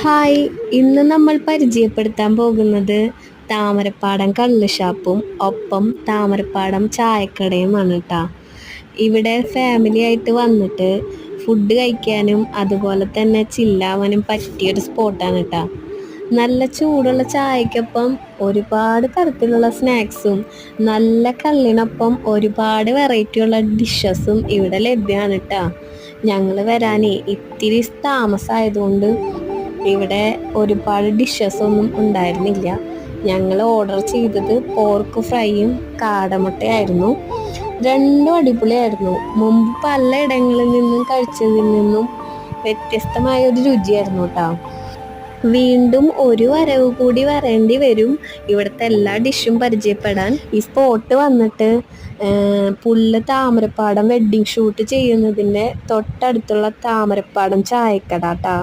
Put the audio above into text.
Hi, ഇന്ന് നമ്മൾ പരിചയപ്പെടുത്താൻ പോകുന്നത് താമരപ്പാടം കള്ള് ഷാപ്പും ഒപ്പം താമരപ്പാടം ചായക്കടയുമാണ് കേട്ടോ. ഇവിടെ ഫാമിലി ആയിട്ട് വന്നിട്ട് ഫുഡ് കഴിക്കാനും അതുപോലെ തന്നെ ചില്ലാവാനും പറ്റിയൊരു സ്പോട്ടാണ് കേട്ടോ. നല്ല ചൂടുള്ള ചായക്കൊപ്പം ഒരുപാട് തരത്തിലുള്ള സ്നാക്സും നല്ല കള്ളിനൊപ്പം ഒരുപാട് വെറൈറ്റിയുള്ള ഡിഷസും ഇവിടെ ലഭ്യമാണ് കേട്ടോ. ഞങ്ങൾ വരാനേ ഇത്തിരി താമസമായതുകൊണ്ട് ഇവിടെ ഒരുപാട് ഡിഷസ് ഒന്നും ഉണ്ടായിരുന്നില്ല. ഞങ്ങൾ ഓർഡർ ചെയ്തത് പോർക്ക് ഫ്രൈയും കാടമുട്ടയായിരുന്നു. രണ്ടും അടിപൊളിയായിരുന്നു. മുമ്പ് പലയിടങ്ങളിൽ നിന്നും കഴിച്ചതിൽ നിന്നും വ്യത്യസ്തമായ ഒരു രുചിയായിരുന്നു കേട്ടോ. വീണ്ടും ഒരു വരവ് കൂടി വരേണ്ടി വരും ഇവിടുത്തെ എല്ലാ ഡിഷും പരിചയപ്പെടാൻ. ഈ സ്പോട്ട് വന്നിട്ട് പുല്ല് താമരപ്പാടം വെഡ്ഡിങ് ഷൂട്ട് ചെയ്യുന്നതിൻ്റെ തൊട്ടടുത്തുള്ള താമരപ്പാടം ചായക്കട കേട്ടോ.